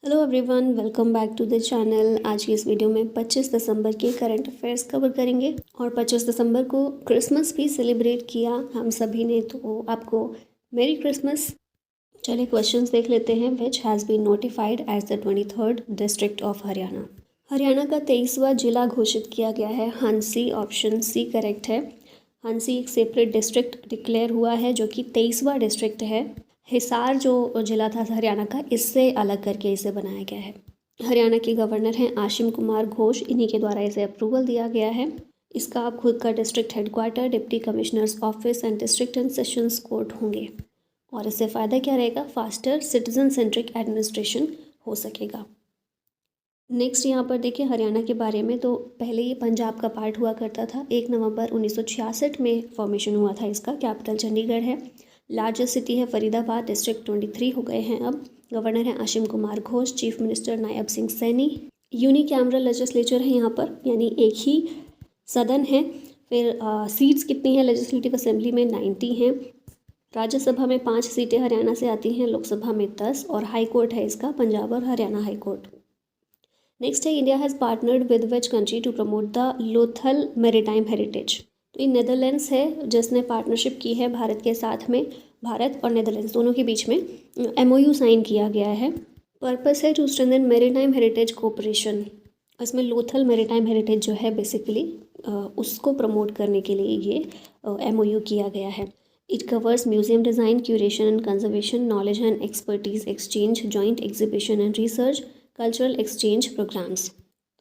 Hello everyone, welcome back to the channel. आज की इस वीडियो में 25 दिसंबर के करंट अफेयर्स कवर करेंगे और 25 दिसंबर को क्रिसमस भी सेलिब्रेट किया हम सभी ने, तो आपको मेरी क्रिसमस। चलिए क्वेश्चंस देख लेते हैं। Which has been notified as the 23rd district of Haryana. Haryana का 23वां जिला घोषित किया गया है हांसी। ऑप्शन सी करेक्ट है। हांसी एक सेपरेट डिस्ट्रिक्ट डिक्लेयर हुआ है जो कि 23वां डिस्ट्रिक्ट है। हिसार जो जिला था हरियाणा का, इससे अलग करके इसे बनाया गया है। हरियाणा के गवर्नर हैं आशिम कुमार घोष, इन्हीं के द्वारा इसे अप्रूवल दिया गया है। इसका अब खुद का district headquarter, deputy commissioners office and district and sessions court होंगे। और इससे फ़ायदा क्या रहेगा? फास्टर सिटीजन सेंट्रिक एडमिनिस्ट्रेशन हो सकेगा। नेक्स्ट यहाँ पर देखिए हरियाणा के बारे में, तो पहले ये पंजाब का पार्ट हुआ करता था। 1 नवंबर 1966 में फॉर्मेशन हुआ था इसका। कैपिटल चंडीगढ़ है। लार्जेस्ट सिटी है फरीदाबाद। डिस्ट्रिक्ट 23 हो गए हैं अब। गवर्नर हैं Ashim Kumar Ghosh. Chief minister Nayab Singh Saini. Unicameral legislature है यहाँ पर, यानी एक ही सदन है। फिर सीट्स कितनी है लेजिस्लेटिव असेंबली में? 90 हैं। राज्यसभा में 5 सीटें हरियाणा से आती हैं, लोकसभा में 10, और हाई कोर्ट है इसका पंजाब और हरियाणा हाई कोर्ट। नेक्स्ट है India has partnered with which country to promote the Lothal maritime heritage. तो ये नेदरलैंड्स है जिसने पार्टनरशिप की है भारत के साथ में। भारत और नेदरलैंड्स दोनों के बीच में MOU साइन किया गया है। पर्पस है to strengthen maritime heritage cooperation. इसमें लोथल मैरीटाइम हेरिटेज जो है बेसिकली उसको प्रमोट करने के लिए ये MOU किया गया है। It covers museum design, curation and conservation, knowledge and expertise exchange, joint exhibition and research, cultural exchange programmes.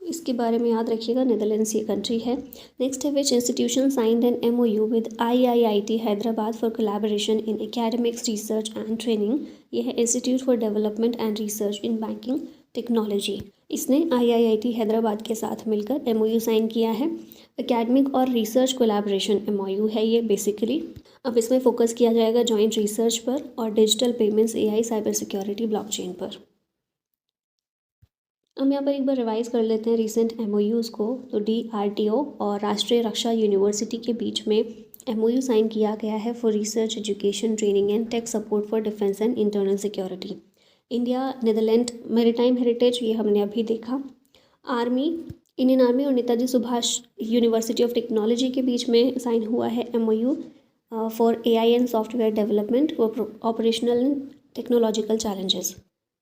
तो इसके बारे में याद रखिएगा, नेदरलैंड्स ये कंट्री है। नेक्स्ट है विच institution signed an MOU with IIIT Hyderabad for collaboration in academics, research and training. ये है institute for development and research in banking technology. इसने IIIT हैदराबाद के साथ मिलकर MOU साइन किया है। एकेडमिक और रिसर्च कोलैबोरेशन MOU है ये बेसिकली। अब इसमें फोकस किया जाएगा जॉइंट रिसर्च पर और digital payments, AI, cyber security, blockchain पर। हम यहाँ पर एक बार रिवाइज कर लेते हैं रिसेंट MOUs को। तो DRDO और राष्ट्रीय रक्षा यूनिवर्सिटी के बीच में MOU साइन किया गया है for research, education, training and tech support for defence and internal security. India Netherland maritime heritage, ये हमने अभी देखा। आर्मी, इंडियन आर्मी और Netaji Subhash university of technology के बीच में साइन हुआ है MOU for AI and software development for operational and technological challenges.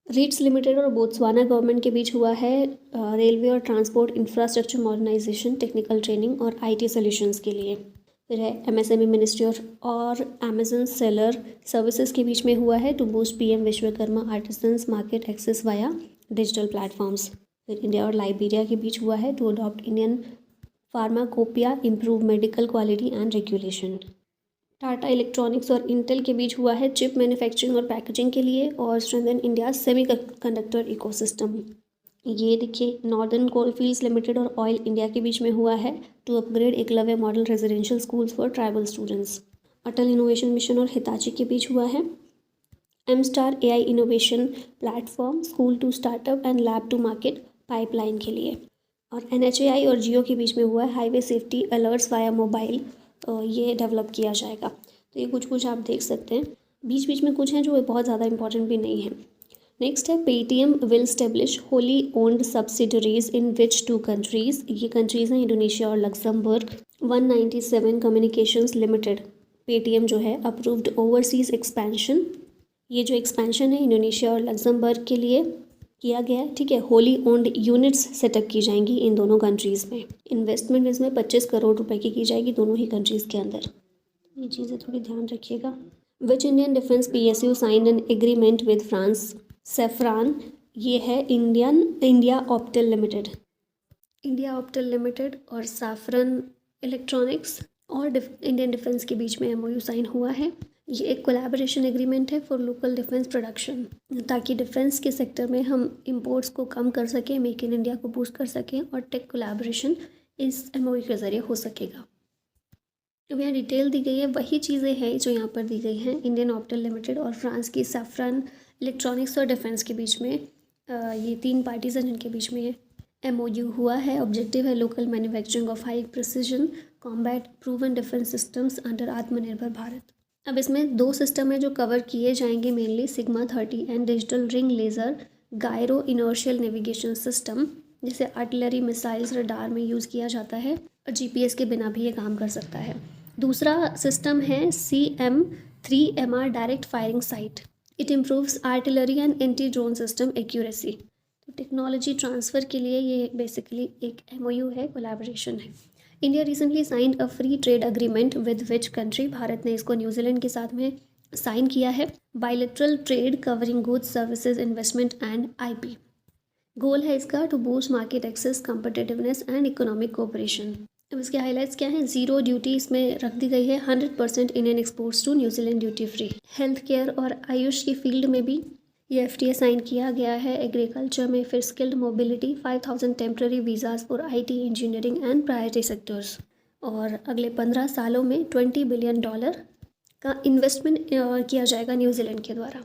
RITES limited और बोत्सवाना गवर्नमेंट के बीच हुआ है रेलवे और transport infrastructure modernisation, technical training और IT सॉल्यूशंस के लिए। फिर है MSME मिनिस्ट्री और अमेजन सेलर सर्विसेज के बीच में हुआ है to boost PM Vishwakarma artisans market access via digital platforms. फिर इंडिया और लाइबेरिया के बीच हुआ है to adopt Indian pharmacopoeia, improve medical quality and regulation. Tata electronics और इंटेल के बीच हुआ है चिप मैन्युफैक्चरिंग और पैकेजिंग के लिए और स्ट्रेंथन इंडिया सेमीकंडक्टर इकोसिस्टम। ये देखिए नॉर्दर्न कोलफील्ड्स लिमिटेड और ऑयल इंडिया के बीच में हुआ है to upgrade Eklavya model residential schools for tribal students. Atal innovation mission और हिताची के बीच हुआ है M-Star AI innovation platform, school to startup and lab to market pipeline के लिए। और NHAI और जियो के बीच में हुआ है highway safety alerts via mobile, ये डेवलप किया जाएगा। तो ये कुछ आप देख सकते हैं। बीच बीच में कुछ हैं जो बहुत ज़्यादा इंपॉर्टेंट भी नहीं है। नेक्स्ट है Paytm will establish wholly owned subsidiaries in which 2 countries. ये कंट्रीज़ हैं इंडोनेशिया और लग्जमबर्ग। 197 कम्युनिकेशंस लिमिटेड, पेटीएम जो है अप्रूव्ड ओवरसीज एक्सपेंशन। ये जो एक्सपेंशन है इंडोनेशिया और लग्जमबर्ग के लिए किया गया है, ठीक है। होली ओन्ड यूनिट्स सेटअप की जाएंगी इन दोनों कंट्रीज़ में। इन्वेस्टमेंट इसमें 25 करोड़ रुपए की जाएगी दोनों ही कंट्रीज़ के अंदर। ये चीज़ें थोड़ी ध्यान रखिएगा। Which Indian defence PSU sign an agreement with France Safran. ये है India Optel limited. India Optel limited और सैफरन इलेक्ट्रॉनिक्स और इंडियन डिफेंस के बीच में MOU साइन हुआ है। ये एक कोलैबोरेशन एग्रीमेंट है फॉर लोकल डिफेंस प्रोडक्शन, ताकि डिफेंस के सेक्टर में हम इंपोर्ट्स को कम कर सकें, मेक इन इंडिया को बूस्ट कर सकें और टेक कोलैबोरेशन इस MOU के ज़रिए हो सकेगा। अब यहाँ डिटेल दी गई है, वही चीज़ें हैं जो यहाँ पर दी गई हैं। इंडियन ऑप्टल लिमिटेड और फ्रांस की सैफरन इलेक्ट्रॉनिक्स और डिफेंस के बीच में ये 3 पार्टीज हैं जिनके बीच में MOU हुआ है। ऑब्जेक्टिव है local manufacturing of high precision combat proven defence systems under आत्मनिर्भर भारत। अब इसमें 2 सिस्टम है जो कवर किए जाएंगे mainly, sigma 30 and digital ring laser gyro inertial navigation system, जिसे आर्टिलरी मिसाइल्स रडार में यूज़ किया जाता है और जीपीएस के बिना भी ये काम कर सकता है। दूसरा सिस्टम है CM3MR direct firing sight. It improves artillery and anti drone system accuracy. तो टेक्नोलॉजी ट्रांसफ़र के लिए ये बेसिकली एक MOU है, कोलैबोरेशन है। India recently signed a free trade agreement with which country? Bharat ने इसको न्यूजीलैंड के साथ में साइन किया है। Bilateral trade covering goods, services, investment and IP। Goal है इसका to boost market access, competitiveness and economic cooperation. अब इसके हाइलाइट्स क्या हैं? ज़ीरो ड्यूटी इसमें रख दी गई है, 100% Indian exports to New Zealand duty free. Health care और आयुष की फील्ड में भी ये FTA साइन किया गया है। एग्रीकल्चर में फिर skilled mobility, 5000 temporary visas for IT, engineering and priority sectors. और अगले 15 सालों में $20 बिलियन का इन्वेस्टमेंट किया जाएगा न्यूजीलैंड के द्वारा।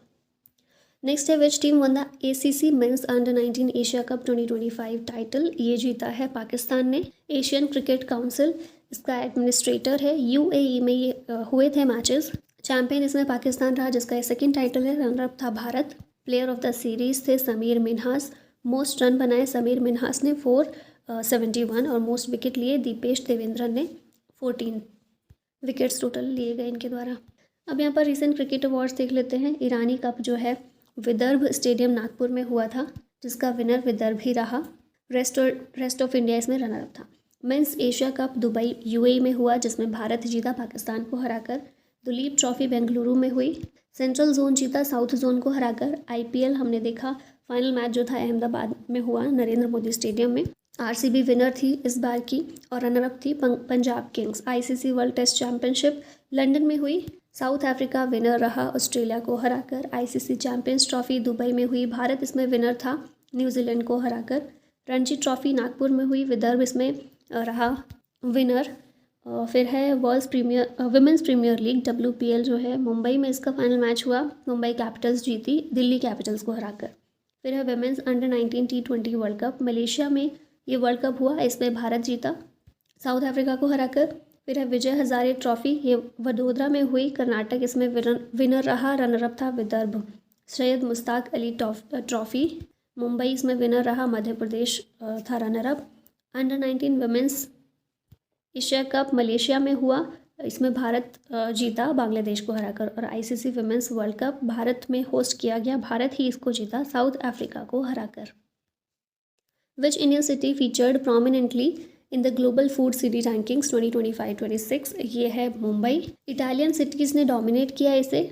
नेक्स्ट है which team won the ACC men's अंडर-19 एशिया कप 2025 टाइटल? ये जीता है पाकिस्तान ने। एशियन क्रिकेट काउंसिल इसका एडमिनिस्ट्रेटर है। UAE में ये हुए थे मैचेस। चैंपियन इसमें पाकिस्तान रहा, जिसका ये सेकेंड टाइटल है। रनरअप था Bharat. Player of the series थे समीर मिन्हास। मोस्ट रन बनाए समीर मिन्हास ने 471 और मोस्ट विकेट लिए दीपेश देवेंद्रन ने 14 विकेट्स टोटल लिए गए इनके द्वारा। अब यहाँ पर रिसेंट क्रिकेट अवार्ड्स देख लेते हैं। ईरानी कप जो है विदर्भ स्टेडियम नागपुर में हुआ था, जिसका विनर विदर्भ ही रहा। रेस्ट ऑफ इंडिया इसमें रनर अप था। Men's Asia cup Dubai UAE में हुआ, जिसमें भारत जीता पाकिस्तान को हराकर। दुलीप ट्रॉफी बेंगलुरु में हुई। सेंट्रल जोन जीता साउथ जोन को हराकर। IPL हमने देखा, फाइनल मैच जो था अहमदाबाद में हुआ नरेंद्र मोदी स्टेडियम में। RCB विनर थी इस बार की और रनरअप थी Punjab kings. ICC world test championship London में हुई। साउथ अफ्रीका विनर रहा ऑस्ट्रेलिया को हराकर। ICC चैंपियंस ट्रॉफी दुबई में हुई। भारत इसमें विनर था न्यूजीलैंड को हराकर। रणजी ट्रॉफी नागपुर में हुई। विदर्भ इसमें रहा विनर। फिर है विमेंस प्रीमियर लीग WPL जो है मुंबई में इसका फाइनल मैच हुआ। मुंबई कैपिटल्स जीती दिल्ली कैपिटल्स को हराकर। फिर है women's under-19 T20 world cup Malaysia में ये वर्ल्ड कप हुआ, इसमें भारत जीता साउथ अफ्रीका को हराकर। फिर है विजय हजारे ट्रॉफी, ये वडोदरा में हुई। कर्नाटक इसमें विनर रहा, रनरअप था विदर्भ। सैयद मुश्ताक अली ट्रॉफी मुंबई इसमें विनर रहा, मध्य प्रदेश था runner-up. Under-19 women's Asia cup Malaysia में हुआ, इसमें भारत जीता बांग्लादेश को हराकर। और ICC women's world cup Bharat में होस्ट किया गया, भारत ही इसको जीता साउथ अफ्रीका को हराकर। Which Indian city featured prominently in the global food city rankings 2025-26? ये है मुंबई। इटालियन सिटीज़ ने डोमिनेट किया इसे।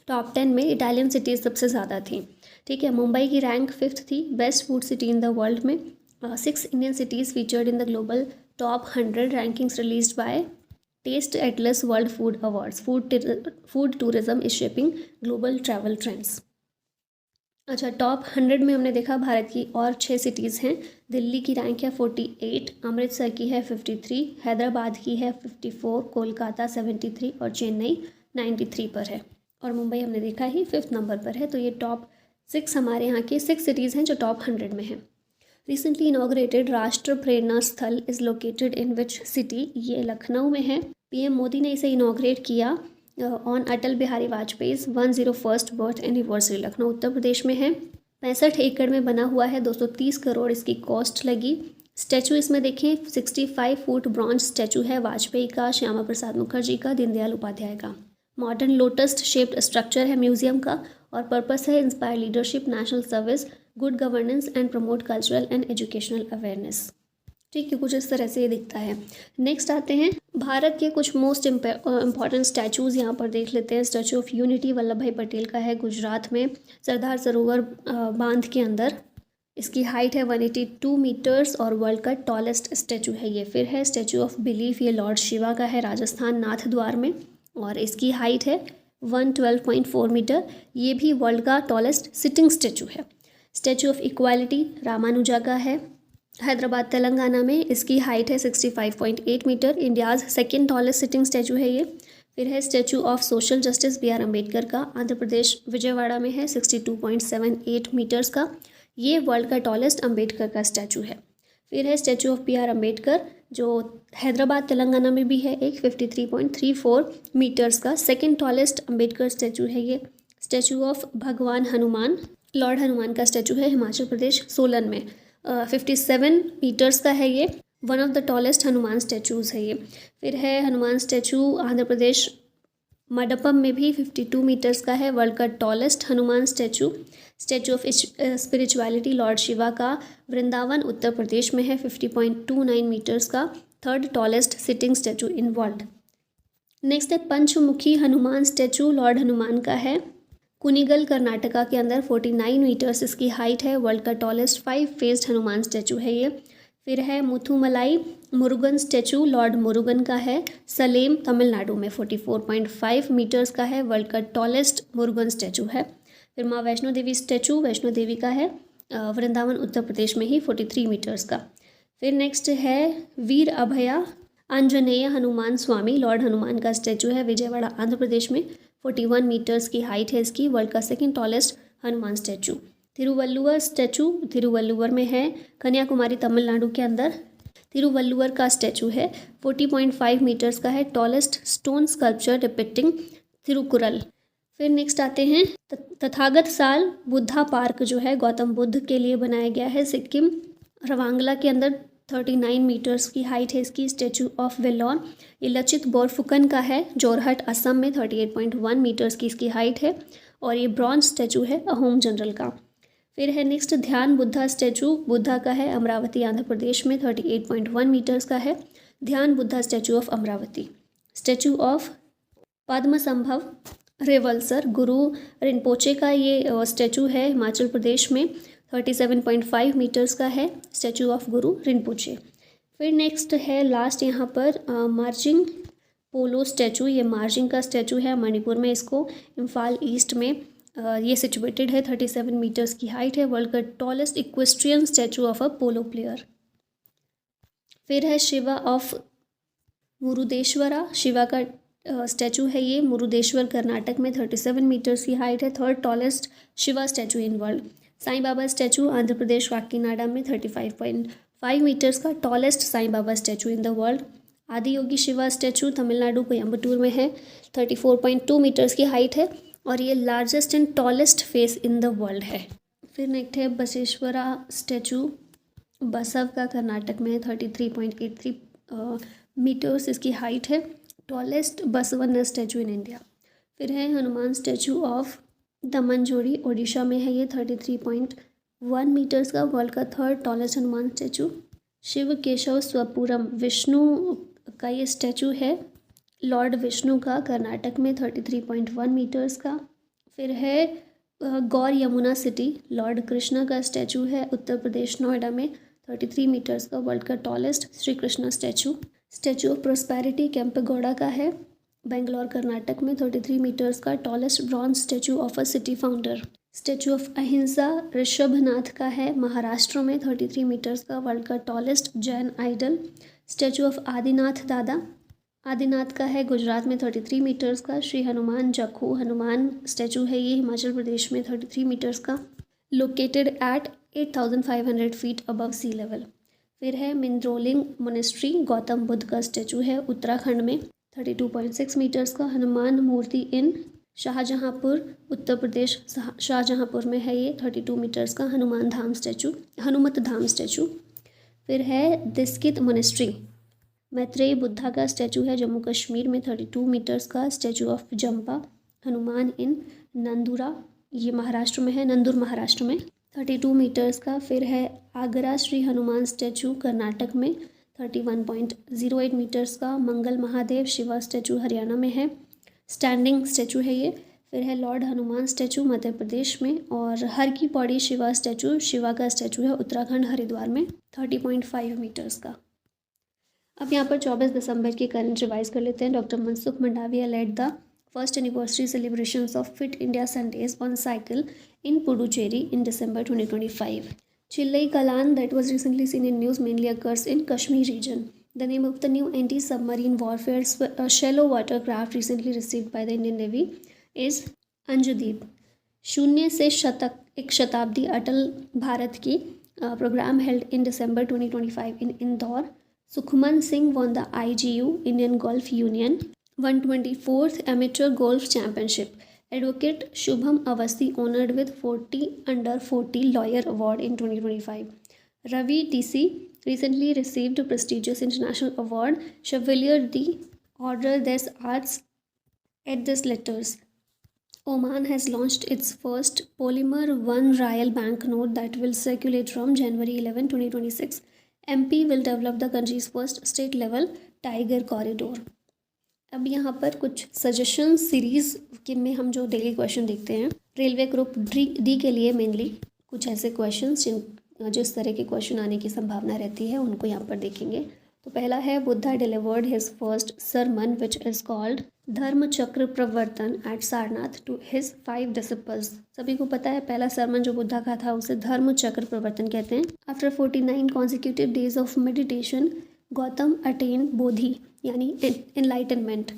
टॉप 10 में इटालियन सिटीज़ सबसे ज़्यादा थी। ठीक है, मुंबई की रैंक 5th थी best food city in the world में। 6 Indian cities featured in the global top 100 rankings released by Taste Atlas world food awards. Food tourism is shaping global travel trends. अच्छा, top 100 में हमने देखा भारत की और 6 cities हैं। दिल्ली की रैंक है 48, अमृतसर की है 53, हैदराबाद की है 54, कोलकाता 73 और चेन्नई 93 पर है। और मुंबई हमने देखा ही 5th नंबर पर है। तो ये टॉप 6 हमारे यहाँ के 6 सिटीज़ हैं जो टॉप 100 में हैं। रिसेंटली इनॉग्रेटेड राष्ट्र प्रेरणा स्थल is located in which city? ये लखनऊ में है। PM मोदी ने इसे इनॉग्रेट किया on Atal Bihari Vajpayee 101st birth anniversary. Lucknow Uttar Pradesh में है। 65 एकड़ में बना हुआ है। 230 करोड़ इसकी कॉस्ट लगी। स्टैचू इसमें देखें 65 फुट ब्रॉन्ज स्टैचू है वाजपेयी का, श्यामा प्रसाद मुखर्जी का, दीनदयाल उपाध्याय का। मॉडर्न लोटस शेप्ड स्ट्रक्चर है म्यूजियम का और पर्पस है inspire leadership, national service, good governance and promote cultural and educational awareness. ठीक है, कुछ इस तरह से ये दिखता है। नेक्स्ट आते हैं भारत के कुछ मोस्ट इम्पॉर्टेंट स्टैचूज़ यहाँ पर देख लेते हैं। स्टैचू ऑफ यूनिटी वल्लभ भाई पटेल का है गुजरात में, सरदार सरोवर बांध के अंदर। इसकी हाइट है 182 मीटर्स और वर्ल्ड का टॉलेस्ट स्टैचू है ये। फिर है स्टैचू ऑफ बिलीफ, ये लॉर्ड शिवा का है राजस्थान नाथ द्वार में और इसकी हाइट है 112.4 मीटर। ये भी वर्ल्ड का टॉलेस्ट सिटिंग स्टैचू है। स्टैचू ऑफ इक्वालिटी रामानुजा का है हैदराबाद तेलंगाना में, इसकी हाइट है 65.8 metres, India's second tallest sitting statue है ये। फिर है statue of social justice BR Ambedkar का, आंध्र प्रदेश विजयवाड़ा में है, 62.78 मीटर्स का। ये वर्ल्ड का टॉलेस्ट अम्बेडकर का स्टैचू है। फिर है स्टैचू ऑफ BR अम्बेडकर जो हैदराबाद तेलंगाना में भी है, एक 53.34 मीटर्स का सेकेंड टॉलेस्ट अम्बेडकर स्टैचू है ये। स्टैचू ऑफ भगवान हनुमान लॉर्ड हनुमान का स्टैचू है हिमाचल प्रदेश सोलन में, 57 मीटर्स का है ये, one of the tallest Hanuman statues है ये। फिर है हनुमान स्टैचू आंध्र प्रदेश मडप्पम में भी 52 मीटर्स का है, वर्ल्ड का tallest Hanuman statue. Statue of spirituality Lord Shiva का वृंदावन उत्तर प्रदेश में है, 50.29 मीटर्स का, third tallest sitting statue in world. Next है पंचमुखी हनुमान स्टैचू लॉर्ड हनुमान का है, कुनिगल कर्नाटका के अंदर, 49 मीटर्स इसकी हाइट है, वर्ल्ड का टॉलेस्ट 5 फेस्ड हनुमान स्टैचू है ये। फिर है मुथुमलाई मुरुगन स्टैचू लॉर्ड मुरुगन का है, सलेम तमिलनाडु में, 44.5 मीटर्स का है, वर्ल्ड का टॉलेस्ट मुरुगन स्टैचू है। फिर माँ वैष्णो देवी स्टैचू वैष्णो देवी का है, वृंदावन उत्तर प्रदेश में ही, 43 मीटर्स का। फिर नेक्स्ट है वीर अभया आंजनेय हनुमान स्वामी लॉर्ड हनुमान का स्टैचू है, विजयवाड़ा आंध्र प्रदेश में, 41 मीटर्स की हाइट है इसकी, वर्ल्ड का second tallest Hanuman statue. Thiruvalluvar statue Thiruvalluvar में है, कन्याकुमारी तमिलनाडु के अंदर तिरुवल्लुवर का स्टैचू है, 40.5 मीटर्स का है, tallest stone sculpture depicting Thirukkural. फिर नेक्स्ट आते हैं तथागत साल बुद्धा पार्क जो है गौतम बुद्ध के लिए बनाया गया है, सिक्किम रवांगला के अंदर, 39 मीटर्स की हाइट है इसकी, स्टैचू ऑफ वेलोर। ये लचित बोरफुकन का है, जोरहट असम में, 38.1 मीटर्स की इसकी हाइट है, और ये ब्रॉन्ज स्टैचू है अहोम जनरल का। फिर है नेक्स्ट ध्यान बुद्धा स्टैचू बुद्धा का है, अमरावती आंध्र प्रदेश में, 38.1 मीटर्स का है, Dhyana Buddha statue of Amaravati. Statue of Padmasambhava Rewalsar गुरु रिनपोचे का ये स्टैचू है हिमाचल प्रदेश में, 37.5 मीटर्स का है, स्टैचू ऑफ गुरु रिनपोचे। फिर नेक्स्ट है लास्ट यहाँ पर मार्जिंग पोलो स्टैचू, ये मार्जिंग का स्टैचू है मणिपुर में, इसको इम्फाल ईस्ट में ये सिचुएटेड है, 37 मीटर्स की हाइट है, वर्ल्ड का tallest equestrian statue of a polo player. फिर है शिवा ऑफ मुरुदेश्वरा, शिवा का स्टैचू है ये, मुरुदेश्वर कर्नाटक में, 37 मीटर्स की हाइट है, third tallest Shiva statue in world. Sai Baba statue Andhra Pradesh Kakinada में, 35.5 मीटर्स का, tallest Sai Baba statue in the world. Adi Yogi Shiva statue Tamil Nadu Coimbatore में है, 34.2 मीटर्स की हाइट है, और ये largest and tallest face in the world है। फिर नेक्स्ट है बसेश्वरा स्टैचू बसव का कर्नाटक में, 33.83 मीटर्स इसकी हाइट है, tallest Basavan statue in India. फिर है हनुमान स्टैचू ऑफ दमनजोड़ी ओडिशा में है ये, 33.1 मीटर्स का, वर्ल्ड का third tallest Hanuman statue. Shiv Keshav Swapuram Vishnu का ये स्टैचू है, लॉर्ड विष्णु का, कर्नाटक में, 33.1 मीटर्स का। फिर है गौर यमुना सिटी लॉर्ड कृष्णा का स्टैचू है, उत्तर प्रदेश नोएडा में, 33 मीटर्स का, वर्ल्ड का tallest Shri Krishna statue. Statue of prosperity Kempegowda का है, बेंगलोर कर्नाटक में, 33 मीटर्स का, tallest bronze statue of a city founder. Statue of अहिंसा ऋषभनाथ का है, महाराष्ट्र में, 33 मीटर्स का, वर्ल्ड का tallest Jain idol. Statue of Adinath Dada Adinath का है, गुजरात में, 33 मीटर्स का। श्री हनुमान जखू हनुमान स्टैचू है ये, हिमाचल प्रदेश में, 33 मीटर्स का, located at 8,500 feet above sea level. फिर है मिंद्रोलिंग मोनेस्ट्री गौतम बुद्ध का स्टैचू है, उत्तराखंड में, 32.6 मीटर्स का। हनुमान मूर्ति इन शाहजहाँपुर उत्तर प्रदेश, शाहजहाँपुर में है ये, 32 मीटर्स का, हनुमान धाम स्टैचू, हनुमत धाम स्टैचू। फिर है दिस्कित मोनेस्ट्री मैत्रेय बुद्धा का स्टैचू है, जम्मू कश्मीर में, 32 मीटर्स का। स्टैचू ऑफ जंपा हनुमान इन नंदुरा, ये महाराष्ट्र में है, नंदुर महाराष्ट्र में, 32 मीटर्स का। फिर है आगरा श्री हनुमान स्टैचू कर्नाटक में, 31.08 मीटर्स का। मंगल महादेव शिवा स्टैचू हरियाणा में है, स्टैंडिंग स्टैचू है ये। फिर है लॉर्ड हनुमान स्टैचू मध्य प्रदेश में, और हर की पौड़ी शिवा स्टैचू शिवा का स्टैचू है, उत्तराखंड हरिद्वार में, 30.5 मीटर्स का। अब यहाँ पर 24 दिसंबर के करंट रिवाइज कर लेते हैं। Doctor Mansukh Mandaviya led the first anniversary celebrations of fit India Sundays on cycle in Puducherry in December 2025. Chillai Kalan that was recently seen in news mainly occurs in Kashmir region. The name of the new anti-submarine warfare shallow water craft recently received by the Indian Navy is Anjudeep. शून्य से शतक एक शताब्दी अटल भारत की programme held in December 2025 in Indore. Sukhman Singh won the IGU Indian Golf Union 124th Amateur Golf Championship. Advocate Shubham Awasthi honored with 40 under 40 Lawyer Award in 2025. Ravi TC recently received a prestigious international award, Chevalier d'Ordre des Arts et des Lettres. Oman has launched its first polymer 1 Rial banknote that will circulate from January 11, 2026. MP will develop the country's first state level tiger corridor. अब यहाँ पर कुछ suggestion series के में हम जो daily question देखते हैं, रेलवे ग्रुप डी के लिए मेनली कुछ ऐसे क्वेश्चंस जिस तरह के क्वेश्चन आने की संभावना रहती है उनको यहाँ पर देखेंगे। तो पहला है, Buddha delivered his first sermon which is called Dharma Chakra Pravartan at Sarnath to his 5 disciples. सभी को पता है पहला सरमन जो बुद्धा का था उसे धर्म चक्र प्रवर्तन कहते हैं। After 49 consecutive days of meditation Gautam attain Bodhi यानी enlightenment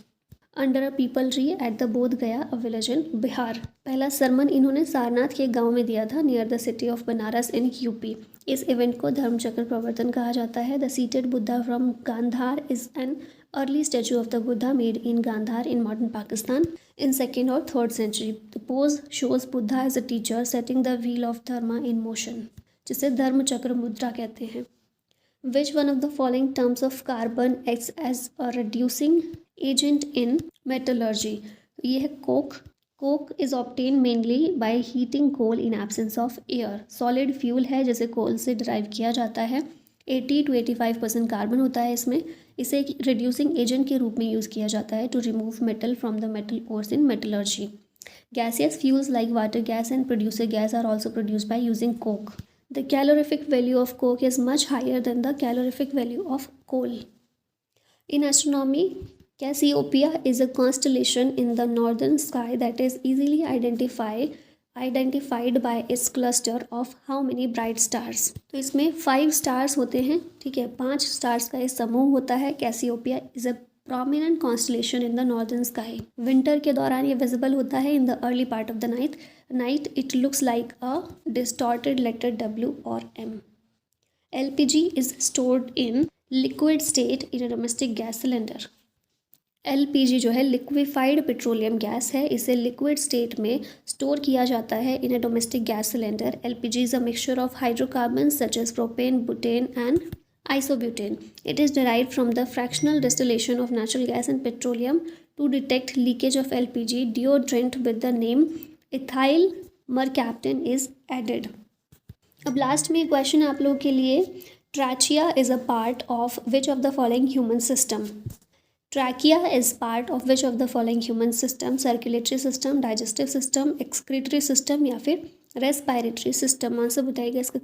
under a peepal tree at the Bodh Gaya a village in Bihar. पहला सरमन इन्होंने सारनाथ के गांव में दिया था near the city of Banaras in UP. इस इवेंट को धर्मचक्र प्रवर्तन कहा जाता है। The seated Buddha from Gandhara is an early statue of the Buddha made in Gandhara in modern Pakistan in 2nd और 3rd century. The pose shows Buddha as a teacher setting the wheel of Dharma in motion, जिसे धर्मचक्र मुद्रा कहते हैं। Which one of the following terms of carbon acts as a reducing agent in metallurgy? ये है coke. Coke is obtained mainly by heating coal in absence of air. Solid fuel है जिसे coal से derive किया जाता है। 80 to 85% carbon होता है इसमें। इसे एक reducing agent के रूप में यूज़ किया जाता है to remove metal from the metal ores in metallurgy. Gaseous fuels like water gas and producer gas are also produced by using coke. The calorific value of coke is much higher than the calorific value of coal. In astronomy, Cassiopeia is a constellation in the northern sky that is easily identified by its cluster of how many bright stars. तो इसमें 5 stars होते हैं, ठीक है, 5 stars का एक समूह होता है। Cassiopeia is a prominent constellation in the northern sky. Winter के दौरान ये visible होता है in the early part of the night. It looks like a distorted letter W or M. LPG is stored in liquid state in a domestic gas cylinder. LPG जो है liquefied petroleum gas है, इसे liquid state में store किया जाता है in a domestic gas cylinder. LPG is a mixture of hydrocarbons such as propane, butane and isobutane. It is derived from the fractional distillation of natural gas and petroleum. To detect leakage of LPG, deodorant with the name ethyl mercaptan is added. अब last में question आप लोगों के लिए, trachea is a part of which of the following human system. Trachea is part of which of the following human system, circulatory system, digestive system, excretory system या फिर respiratory system. Answer बताइएगा इसका।